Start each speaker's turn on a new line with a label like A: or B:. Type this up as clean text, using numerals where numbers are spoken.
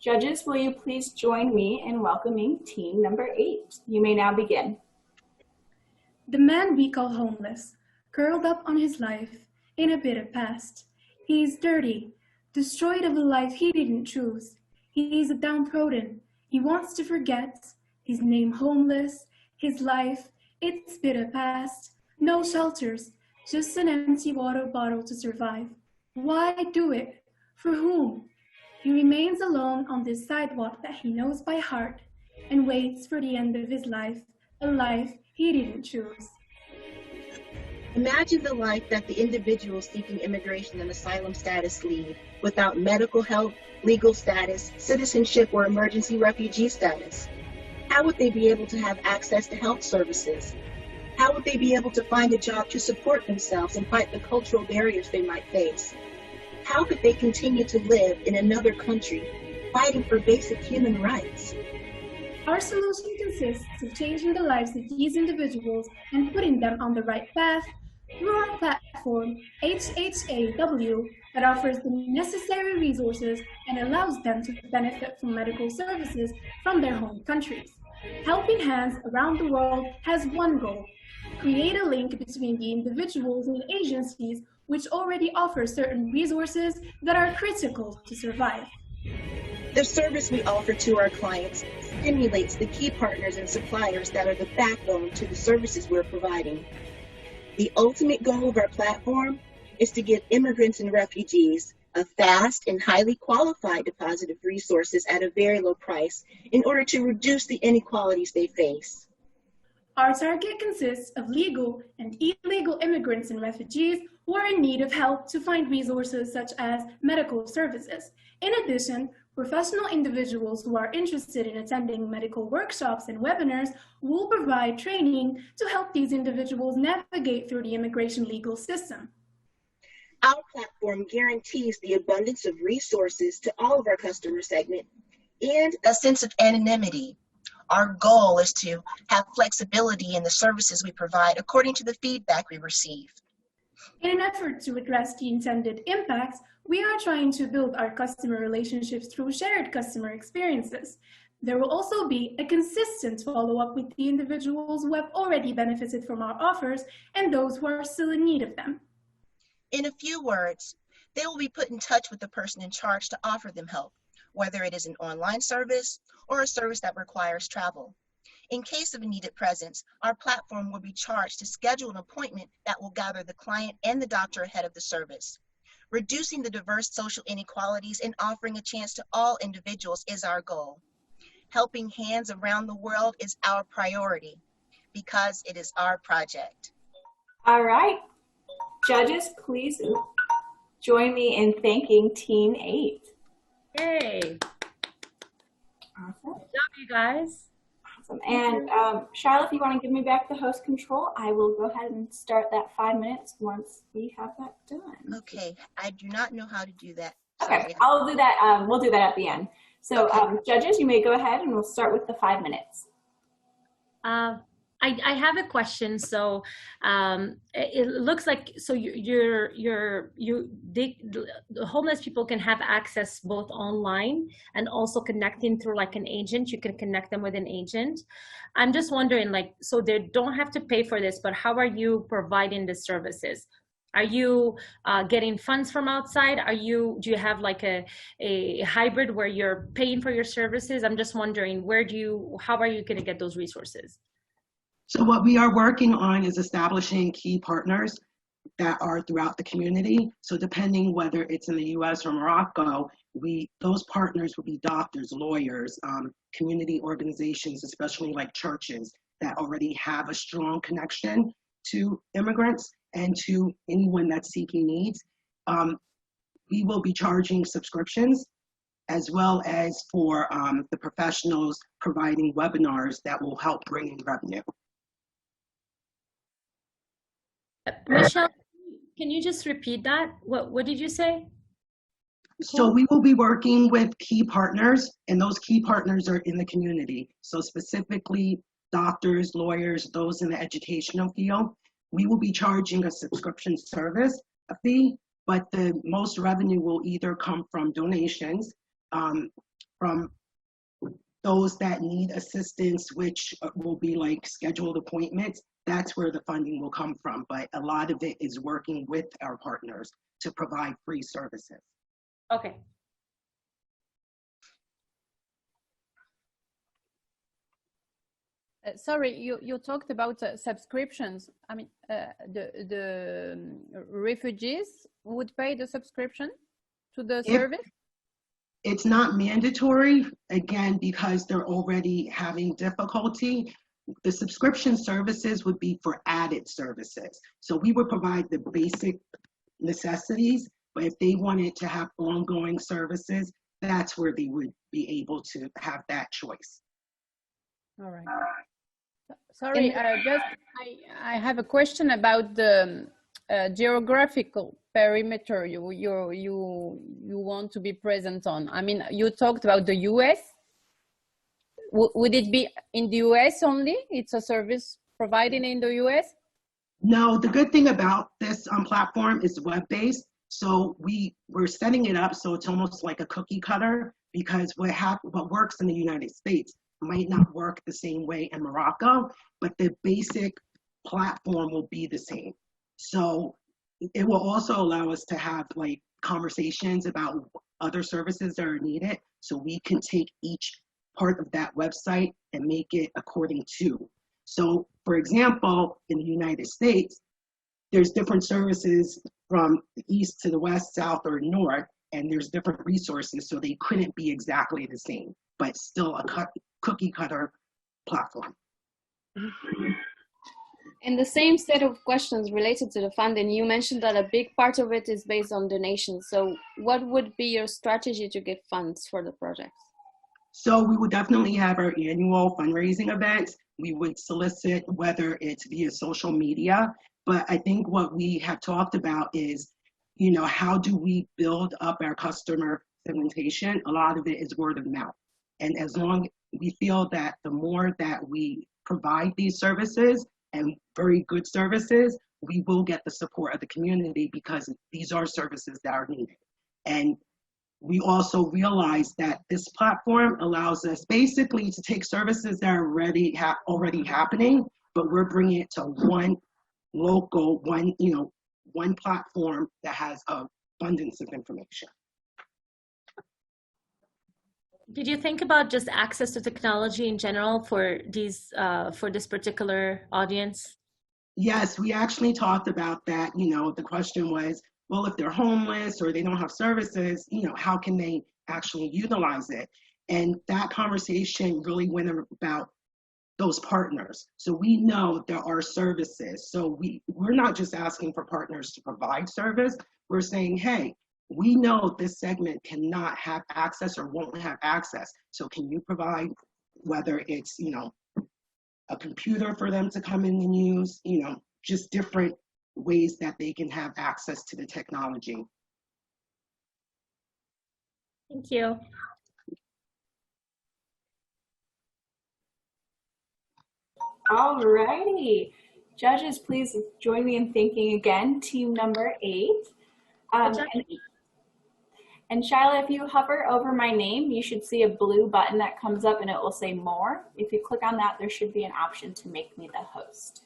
A: Judges, will you please join me in welcoming team number 8? You may now begin.
B: The man we call homeless, curled up on his life in a bitter past. He's dirty, destroyed of a life he didn't choose. He's a downtrodden, he wants to forget. His name homeless, his life, its bitter past. No shelters, just an empty water bottle to survive. Why do it? For whom? He remains alone on this sidewalk that he knows by heart and waits for the end of his life, a life he didn't choose.
C: Imagine the life that the individuals seeking immigration and asylum status lead without medical help, legal status, citizenship, or emergency refugee status. How would they be able to have access to health services? How would they be able to find a job to support themselves and fight the cultural barriers they might face? How could they continue to live in another country, fighting for basic human rights?
B: Our solution consists of changing the lives of these individuals and putting them on the right path through our platform, HHAW, that offers the necessary resources and allows them to benefit from medical services from their home countries. Helping Hands around the world has one goal: create a link between the individuals and agencies which already offer certain resources that are critical to survive.
C: The service we offer to our clients stimulates the key partners and suppliers that are the backbone to the services we're providing. The ultimate goal of our platform is to give immigrants and refugees a fast and highly qualified deposit of resources at a very low price in order to reduce the inequalities they face.
B: Our target consists of legal and illegal immigrants and refugees who are in need of help to find resources such as medical services. In addition, professional individuals who are interested in attending medical workshops and webinars will provide training to help these individuals navigate through the immigration legal system.
C: Our platform guarantees the abundance of resources to all of our customer segment and a sense of anonymity. Our goal is to have flexibility in the services we provide according to the feedback we receive.
B: In an effort to address the intended impacts, we are trying to build our customer relationships through shared customer experiences. There will also be a consistent follow-up with the individuals who have already benefited from our offers and those who are still in need of them.
C: In a few words, they will be put in touch with the person in charge to offer them help, whether it is an online service or a service that requires travel. In case of a needed presence, our platform will be charged to schedule an appointment that will gather the client and the doctor ahead of the service. Reducing the diverse social inequalities and offering a chance to all individuals is our goal. Helping Hands around the world is our priority because it is our project.
A: All right. Judges, please join me in thanking Team 8.
D: Yay.
A: Awesome.
D: Good job, you guys.
A: Awesome. And Charlotte, if you want to give me back the host control, I will go ahead and start that 5 minutes once we have that done.
C: Okay, I do not know how to do that.
A: Okay,
C: Sorry.
A: I'll do that. We'll do that at the end. So
C: Okay.
A: Judges, you may go ahead and we'll start with the 5 minutes.
D: I have a question. So it looks like the homeless people can have access both online and also connecting through like an agent. You can connect them with an agent. I'm just wondering, like, so they don't have to pay for this, but how are you providing the services? Are you getting funds from outside? Do you have like a hybrid where you're paying for your services? I'm just wondering, how are you going to get those resources?
E: So what we are working on is establishing key partners that are throughout the community. So depending whether it's in the US or Morocco, those partners will be doctors, lawyers, community organizations, especially like churches that already have a strong connection to immigrants and to anyone that's seeking needs. We will be charging subscriptions as well as for the professionals providing webinars that will help bring in revenue.
D: Michelle, can you just repeat that? What did you say?
E: So we will be working with key partners, and those key partners are in the community. So specifically doctors, lawyers, those in the educational field. We will be charging a subscription service, a fee, but the most revenue will either come from donations, from those that need assistance, which will be like scheduled appointments. That's where the funding will come from. But a lot of it is working with our partners to provide free services.
D: Okay.
F: Sorry, you talked about subscriptions. I mean, the refugees would pay the subscription to the service?
E: It's not mandatory, again, because they're already having difficulty. The subscription services would be for added services. So we would provide the basic necessities, but if they wanted to have ongoing services, that's where they would be able to have that choice.
F: All right. Sorry, I have a question about the geographical perimeter you want to be present on. I mean, you talked about the US. Would it be in the US only? It's a service provided in the US?
E: No, the good thing about this platform is web-based. So we're setting it up so it's almost like a cookie cutter, because what works in the United States might not work the same way in Morocco, but the basic platform will be the same. So it will also allow us to have like conversations about other services that are needed. So we can take each part of that website and make it according to. So for example, in the United States, there's different services from the east to the west, south, or north, and there's different resources, so they couldn't be exactly the same, but still a cookie cutter platform.
G: In the same set of questions related to the funding, you mentioned that a big part of it is based on donations. So what would be your strategy to get funds for the projects?
E: So we would definitely have our annual fundraising events. We would solicit, whether it's via social media, but I think what we have talked about is, you know, how do we build up our customer segmentation? A lot of it is word of mouth. And as long we feel that the more that we provide these services, and very good services, we will get the support of the community, because these are services that are needed. And we also realize that this platform allows us basically to take services that are already happening, but we're bringing it to one local, one platform that has an abundance of information.
D: Did you think about just access to technology in general for this particular audience?
E: Yes, we actually talked about that. You know, the question was, well, if they're homeless or they don't have services, you know, how can they actually utilize it? And that conversation really went about those partners. So we know there are services. So we're not just asking for partners to provide service. We're saying, hey, we know this segment cannot have access or won't have access. So can you provide, whether it's, you know, a computer for them to come in and use, you know, just different ways that they can have access to the technology.
D: Thank you.
A: All righty. Judges, please join me in thanking again team number 8. And Shyla, if you hover over my name, you should see a blue button that comes up and it will say more. If you click on that, there should be an option to make me the host.